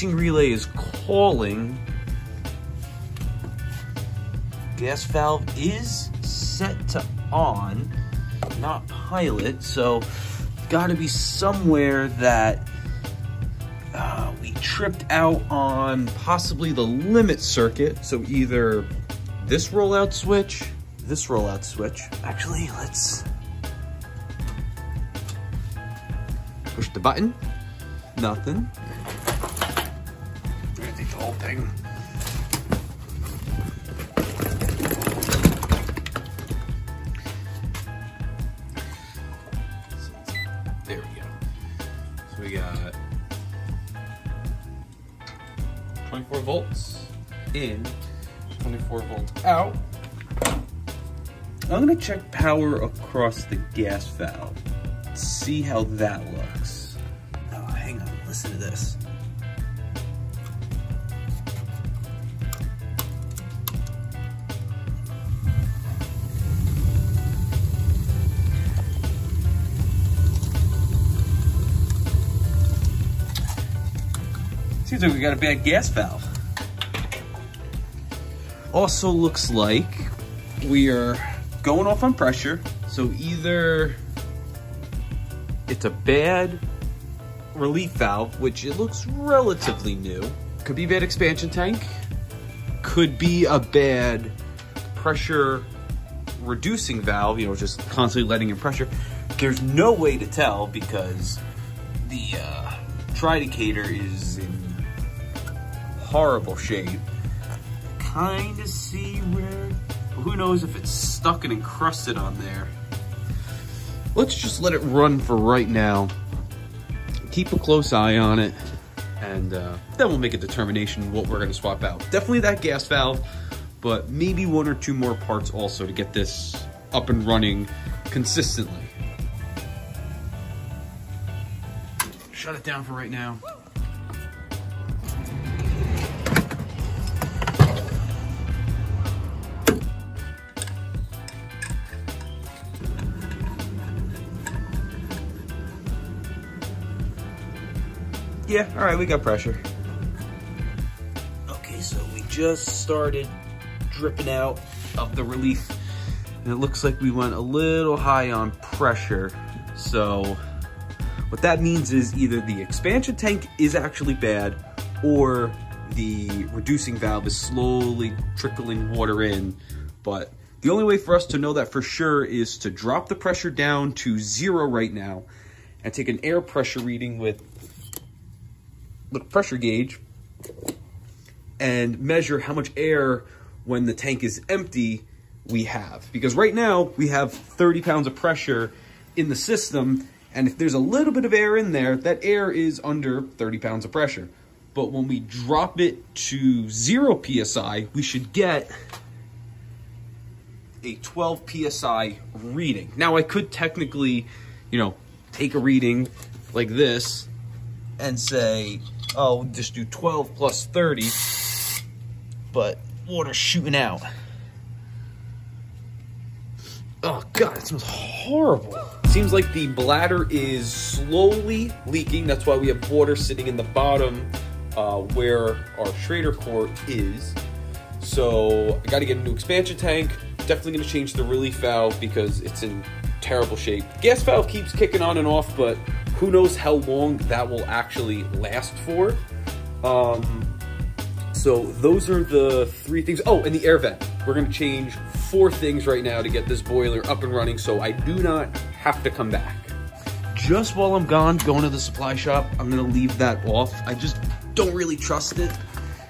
switching relay is calling. Gas valve is set to on, not pilot, so gotta be somewhere that we tripped out on possibly the limit circuit. So either this rollout switch, this rollout switch. Actually, let's push the button. Nothing. I'm gonna take the whole thing. There we go. So we got 24 volts in, 24 volts out. I'm gonna check power across the gas valve. See how that looks. Oh, hang on, listen to this. Seems like we got a bad gas valve. Also looks like we are going off on pressure. So either it's a bad relief valve, which it looks relatively new. Could be a bad expansion tank. Could be a bad pressure reducing valve, you know, just constantly letting in pressure. There's no way to tell because the tridicator is in horrible shape. Kind of see where, who knows if it's stuck and encrusted on there. Let's just let it run for right now. Keep a close eye on it, and then we'll make a determination what we're gonna swap out. Definitely that gas valve, but maybe one or two more parts also to get this up and running consistently. Shut it down for right now. Yeah, all right, we got pressure. Okay, so we just started dripping out of the relief, and it looks like we went a little high on pressure. So what that means is either the expansion tank is actually bad, or the reducing valve is slowly trickling water in. But the only way for us to know that for sure is to drop the pressure down to 0 right now and take an air pressure reading with pressure gauge and measure how much air when the tank is empty we have. Because right now we have 30 pounds of pressure in the system, and if there's a little bit of air in there, that air is under 30 pounds of pressure. But when we drop it to 0 PSI, we should get a 12 PSI reading. Now I could technically, you know, take a reading like this and say, oh, just do 12 plus 30, but water's shooting out. Oh God, it smells horrible. Seems like the bladder is slowly leaking. That's why we have water sitting in the bottom where our Schrader core is. So I gotta get a new expansion tank. Definitely gonna change the relief valve because it's in terrible shape. Gas valve keeps kicking on and off, but who knows how long that will actually last for. So those are the 3 things. Oh, and the air vent. We're gonna change 4 things right now to get this boiler up and running so I do not have to come back. Just while I'm gone, going to the supply shop, I'm gonna leave that off. I just don't really trust it.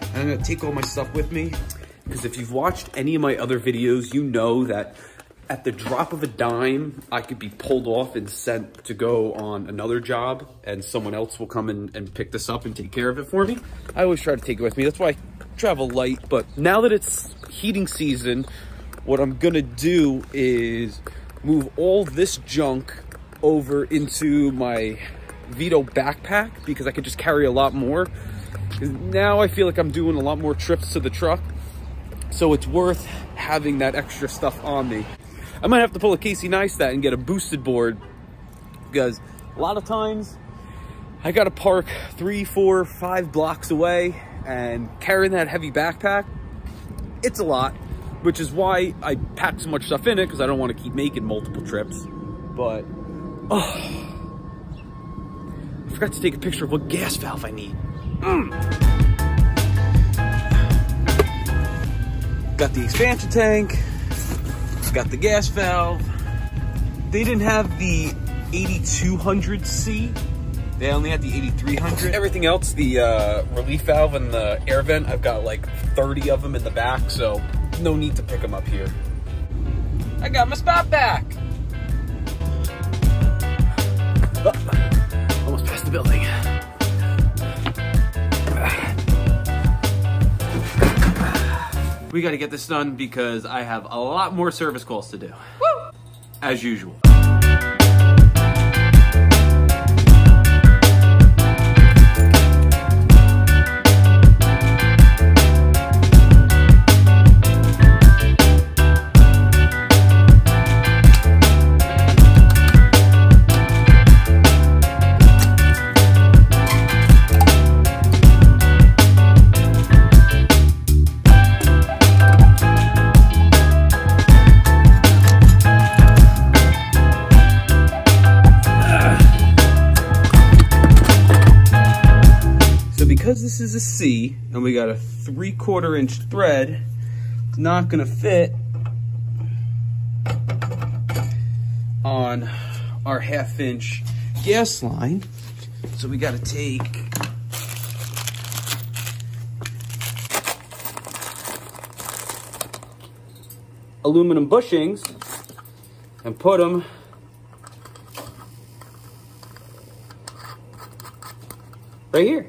And I'm gonna take all my stuff with me. Because if you've watched any of my other videos, you know that at the drop of a dime, I could be pulled off and sent to go on another job, and someone else will come in and pick this up and take care of it for me. I always try to take it with me. That's why I travel light. But now that it's heating season, what I'm gonna do is move all this junk over into my Vito backpack because I could just carry a lot more. Now I feel like I'm doing a lot more trips to the truck, so it's worth having that extra stuff on me. I might have to pull a Casey Neistat and get a boosted board because a lot of times I gotta park 3, 4, 5 blocks away, and carrying that heavy backpack, it's a lot, which is why I pack so much stuff in it, because I don't want to keep making multiple trips. But, oh, I forgot to take a picture of what gas valve I need. Got the expansion tank, got the gas valve. They didn't have the 8200C. They only had the 8300. Everything else, the relief valve and the air vent, I've got like 30 of them in the back, so no need to pick them up here. I got my spot back. Oh, almost past the building. We got to get this done because I have a lot more service calls to do. Woo! As usual. Because this is a C and we got a 3/4 inch thread, it's not gonna fit on our 1/2 inch gas line. So we gotta take aluminum bushings and put them right here.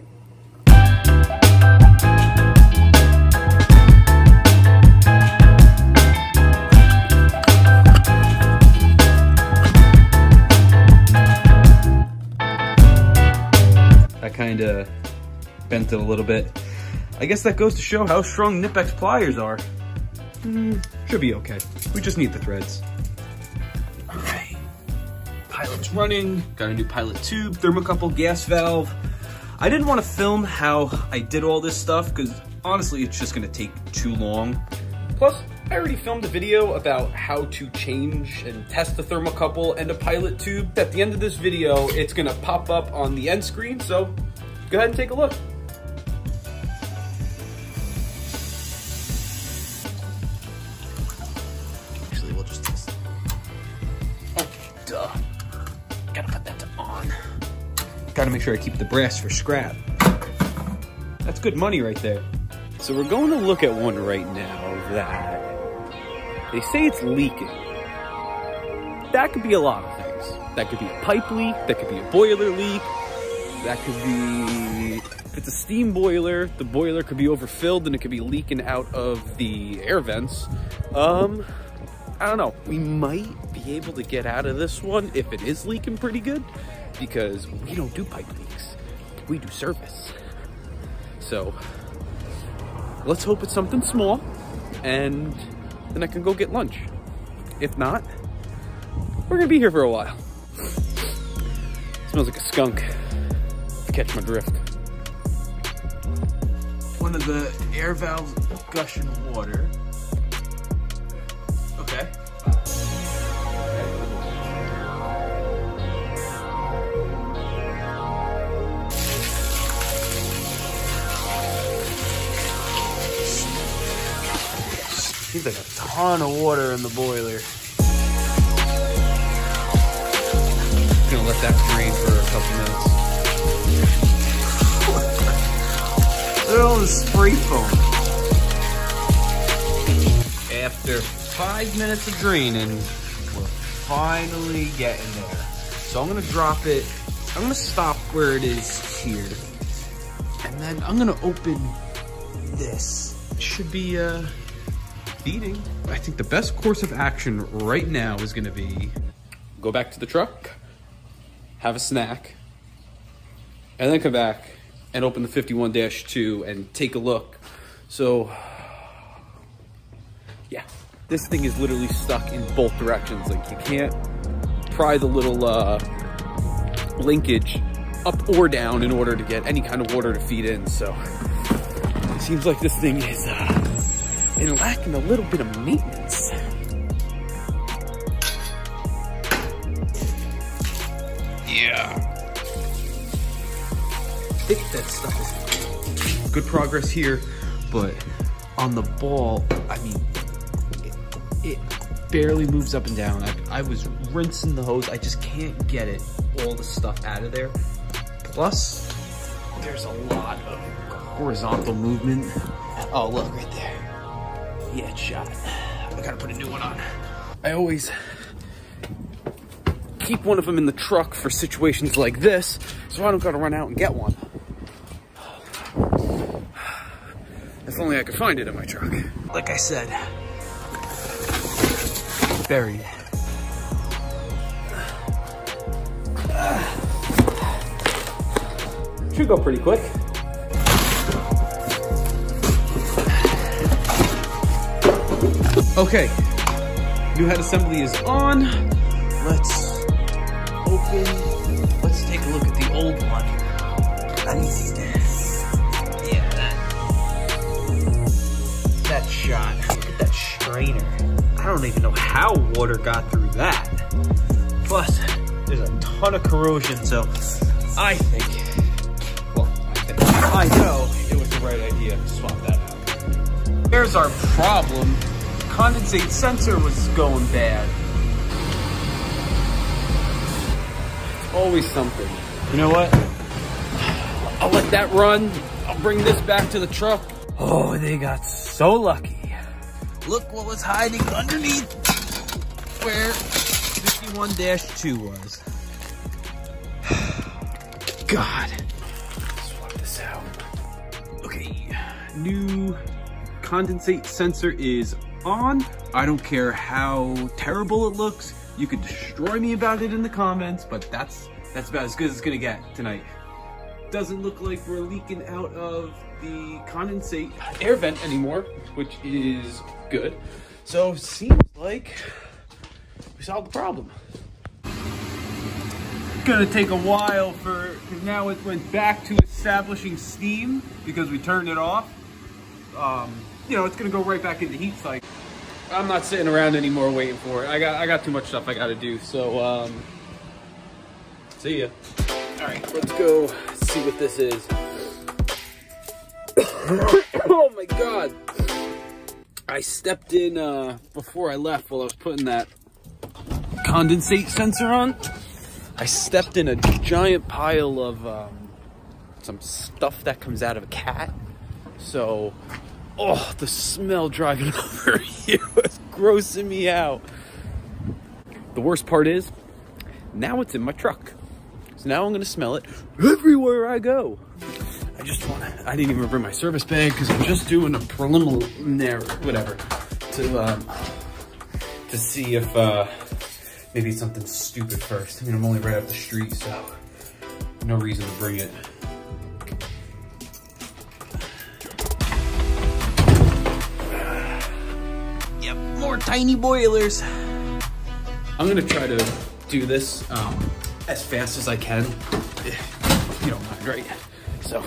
Kind of bent it a little bit. I guess that goes to show how strong Nipex pliers are. Should be okay. We just need the threads. All right, pilot's running. Got a new pilot tube, thermocouple, gas valve. I didn't want to film how I did all this stuff because honestly, it's just gonna take too long. Plus, I already filmed a video about how to change and test the thermocouple and a pilot tube. At the end of this video, it's gonna pop up on the end screen, so go ahead and take a look. Actually, we'll just test. Oh, duh. Gotta put that on. Gotta make sure I keep the brass for scrap. That's good money right there. So we're going to look at one right now that they say it's leaking. That could be a lot of things. That could be a pipe leak, that could be a boiler leak, that could be, if it's a steam boiler, the boiler could be overfilled and it could be leaking out of the air vents. I don't know, we might be able to get out of this one if it is leaking pretty good, because we don't do pipe leaks, we do service. So, let's hope it's something small, and then I can go get lunch. If not, we're gonna be here for a while. Smells like a skunk, if you catch my drift. One of the air valves gushing water. Okay. Seems like a ton of water in the boiler. Just gonna let that drain for a couple minutes. Look at all the spray foam. After 5 minutes of draining, we're finally getting there. So I'm gonna drop it. I'm gonna stop where it is here. And then I'm gonna open this. It should be feeding. I think the best course of action right now is gonna be go back to the truck, have a snack, and then come back and open the 51-2 and take a look. So, yeah, this thing is literally stuck in both directions. Like, you can't pry the little linkage up or down in order to get any kind of water to feed in. So it seems like this thing is been lacking a little bit of maintenance. Yeah. I think that stuff is good progress here, but on the ball, I mean, it barely moves up and down. I was rinsing the hose. I just can't get it, all the stuff out of there. Plus, there's a lot of horizontal movement. Oh, look right there. Yeah, it's shot. I gotta put a new one on. I always keep one of them in the truck for situations like this, so I don't gotta run out and get one. If only I could find it in my truck. Like I said, buried. Should go pretty quick. Okay, new head assembly is on. Let's open. Let's take a look at the old one. Let me see this. Yeah, that shot. Look at that strainer. I don't even know how water got through that. Plus, there's a ton of corrosion, so I know it was the right idea to swap that out. There's our problem. Condensate sensor was going bad. Always something. You know what? I'll let that run. I'll bring this back to the truck. Oh, they got so lucky. Look what was hiding underneath where 51-2 was. God. Swap this out. Okay, new condensate sensor is on. I don't care how terrible it looks. You could destroy me about it in the comments, but that's about as good as it's gonna get tonight. Doesn't look like we're leaking out of the condensate air vent anymore, which is good. So seems like we solved the problem. Gonna take a while because now it went back to establishing steam because we turned it off. You know, it's gonna go right back into heat cycle. I'm not sitting around anymore waiting for it. I got too much stuff I gotta do. So see ya. All right, let's go see what this is. Oh my God. I stepped in before I left while I was putting that condensate sensor on. I stepped in a giant pile of some stuff that comes out of a cat. So, oh, the smell driving over here was grossing me out. The worst part is, now it's in my truck. So now I'm gonna smell it everywhere I go. I didn't even bring my service bag because I'm just doing a preliminary, whatever, to see if maybe it's something stupid first. I mean, I'm only right up the street, so no reason to bring it. Yep, more tiny boilers. I'm gonna try to do this as fast as I can, if you don't mind, right? So.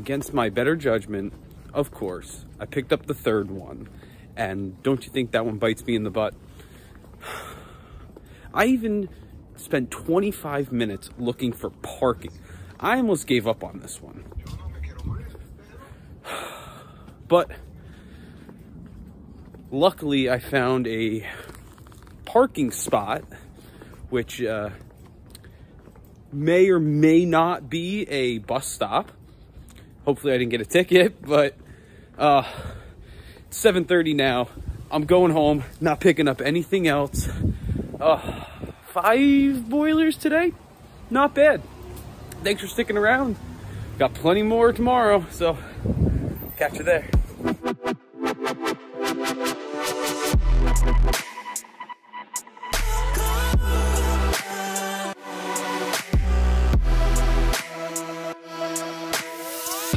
against my better judgment, of course, I picked up the third one. And don't you think that one bites me in the butt? I even spent 25 minutes looking for parking. I almost gave up on this one. But luckily I found a parking spot, which may or may not be a bus stop. Hopefully I didn't get a ticket, but it's 7:30 now. I'm going home, not picking up anything else. 5 boilers today, not bad. Thanks for sticking around. Got plenty more tomorrow, so catch you there.